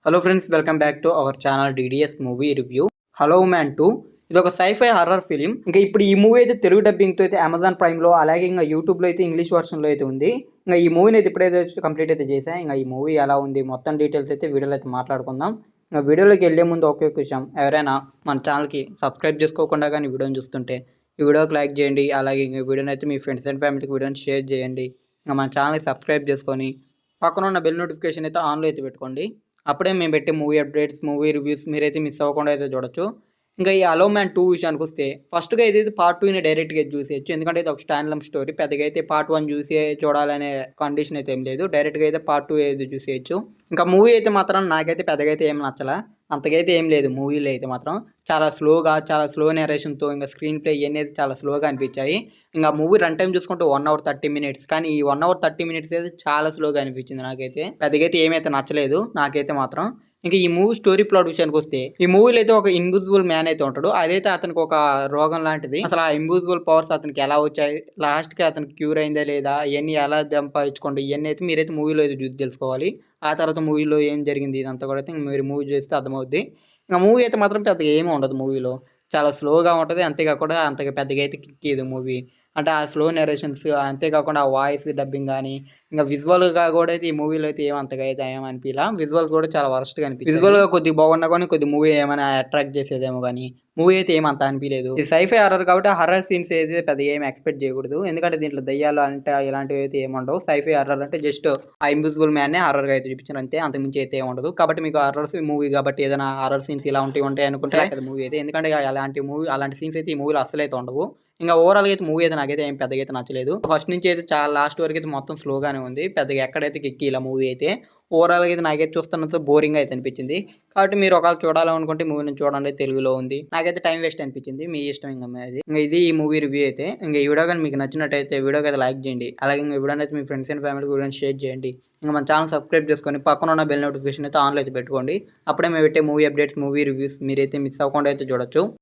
Hello friends, welcome back to our channel DDS movie review. Hello man 2 ఇది ఒక sci-fi horror film. ఇంకా ఇప్పుడు ఈ మూవీ అయితే తెలుగు డబ్బింగ్తో అయితే అమెజాన్ ప్రైమ్లో, అలాగే ఇంకా యూట్యూబ్లో అయితే ఇంగ్లీష్ వర్షన్లో అయితే ఉంది. ఇంకా ఈ మూవీని అయితే ఇప్పుడైతే కంప్లీట్ అయితే చేశాను. ఇంకా ఈ మూవీ ఎలా ఉంది మొత్తం డీటెయిల్స్ అయితే వీడియోలో అయితే మాట్లాడుకుందాం. ఇంకా వీడియోలోకి వెళ్ళే ముందు ఒకే ఒక విషయం, ఎవరైనా మన ఛానల్కి సబ్స్క్రైబ్ చేసుకోకుండా కానీ వీడియోని చూస్తుంటే ఈ వీడియోకి లైక్ చేయండి. అలాగే ఈ వీడియోని అయితే మీ ఫ్రెండ్స్ అండ్ ఫ్యామిలీకి వీడియోని షేర్ చేయండి. ఇంకా మన ఛానల్కి సబ్స్క్రైబ్ చేసుకొని పక్కన ఉన్న బెల్ నోటిఫికేషన్ అయితే ఆన్లో అయితే పెట్టుకోండి. అప్పుడే మేము పెట్టే మూవీ అప్డేట్స్, మూవీ రివ్యూస్ మీరైతే మిస్ అవ్వకుండా అయితే చూడొచ్చు. ఇంకా ఈ అలో మ్యాన్ 2 విషయానికి వస్తే ఫస్ట్గా అయితే పార్ట్ 2ని డైరెక్ట్గా చూసేయచ్చు. ఎందుకంటే ఇది ఒక స్టాండ్ స్టోరీ. పెద్దగా అయితే పార్ట్ 1 చూసి చూడాలనే కండిషన్ అయితే ఏం లేదు. డైరెక్ట్గా అయితే పార్ట్ 2 అయితే చూసేయచ్చు. ఇంకా మూవీ అయితే మాత్రం నాకైతే పెద్దగా అయితే ఏం నచ్చలా. అంతకైతే ఏం లేదు మూవీలో అయితే మాత్రం. చాలా స్లో నేరేషన్తో ఇంకా స్క్రీన్ ప్లే ఇవన్నీ అయితే చాలా స్లోగా అనిపించాయి. ఇంకా మూవీ రన్ టైం చూసుకుంటే 1 అవర్ 30 మినిట్స్. కానీ ఈ 1 అవర్ 30 మినిట్స్ అయితే చాలా స్లోగా అనిపించింది నాకైతే. పెద్దగా అయితే ఏమైతే నచ్చలేదు నాకైతే మాత్రం. ఇంకా ఈ మూవీ స్టోరీ ప్లాట్ విషయానికి వస్తే ఈ మూవీలో అయితే ఒక ఇన్విజిబుల్ మ్యాన్ అయితే ఉంటాడు. అదైతే అతనికి ఒక రోగం లాంటిది. అసలు ఆ ఇన్విజిబుల్ పవర్స్ అతనికి ఎలా వచ్చాయి, లాస్ట్కి అతనికి క్యూర్ అయిందా లేదా, ఇవన్నీ ఎలా సంపాదించుకోండి, ఇవన్నీ అయితే మీరైతే మూవీలో అయితే చూసి తెలుసుకోవాలి. ఆ తర్వాత మూవీలో ఏం జరిగింది ఇదంతా కూడా అయితే మీరు మూవీ చేస్తే అర్థమవుద్ది. ఇంకా మూవీ అయితే మాత్రం పెద్దగా ఏమీ ఉండదు మూవీలో. చాలా స్లోగా ఉంటుంది. అంతేకాకుండా అంతగా పెద్దగా అయితే కిక్కేది మూవీ. అంటే ఆ స్లో నెరేషన్స్, అంతేకాకుండా ఆ వాయిస్ డబ్బింగ్ కానీ, ఇంకా విజువల్గా కూడా అయితే ఈ మూవీలో అయితే ఏమంతగా అయితే ఏమనిపించలా. విజువల్స్ కూడా చాలా వరస్ట్గా అనిపించింది. విజువల్గా కొద్దిగా బాగున్నా కానీ కొద్ది మూవీ ఏమైనా అట్రాక్ట్ చేసేదేమో కానీ మూవీ అయితే ఏమంత అనిపించలేదు. ఇది సైఫై హారర్ కాబట్టి హర్రర్ సీన్స్ అయితే పెద్దగా ఏమి ఎక్స్పెక్ట్ చేయకూడదు. ఎందుకంటే దీంట్లో దయ్యాలు అంటే ఇలాంటివి అయితే ఏముండవు. సైఫై హారర్ అంటే జస్ట్ ఆ ఇన్విజిబుల్ మ్యాన్నే హారర్గా అయితే చూపించారు అంతే, అంతకుమించి అయితే ఏముండదు. కాబట్టి మీకు హారర్ మూవీ కాబట్టి ఏదైనా హారర్ సీన్స్ ఇలా ఉంటాయి అనుకుంటే మూవీ అయితే. ఎందుకంటే అలాంటి సీన్స్ అయితే ఈ మూవీలో అస్సలు అయితే ఉండవు. ఇంకా ఓవరాల్గా అయితే మూవీ అయితే నాకైతే ఏం పెద్దగా అయితే నచ్చలేదు. ఫస్ట్ నుంచి అయితే చాలా లాస్ట్ వరకు అయితే మొత్తం స్లోగానే ఉంది. పెద్దగా ఎక్కడైతే కిక్కి ఇలా మూవీ అయితే ఓవరాల్గా అయితే నాకైతే చూస్తున్నంత బోరింగ్ అయితే అనిపించింది. కాబట్టి మీరు ఒకవేళ చూడాలనుకుంటే మూవీని చూడండి, తెలుగులో ఉంది. నాకైతే టైం వేస్ట్ అనిపించింది. మీ ఇష్టం ఇంకా అది. ఇంకా ఇది ఈ మూవీ రివ్యూ అయితే. ఇంకా ఈ వీడియో కానీ మీకు నచ్చినట్టయితే వీడియోకి అయితే లైక్ చేయండి. అలాగే ఇంకా వీడియోని అయితే మీ ఫ్రెండ్స్ అండ్ ఫ్యామిలీకి వీడియోని షేర్ చేయండి. ఇంకా మన ఛానల్ సబ్స్క్రైబ్ చేసుకొని పక్కన ఉన్న బెల్ నోటిఫికేషన్ అయితే ఆన్లో అయితే పెట్టుకోండి. అప్పుడే మేము పెట్టే మూవీ అప్డేట్స్, మూవీ రివ్యూస్ మీరైతే మిస్ అవ్వకుండా అయితే చూడొచ్చు.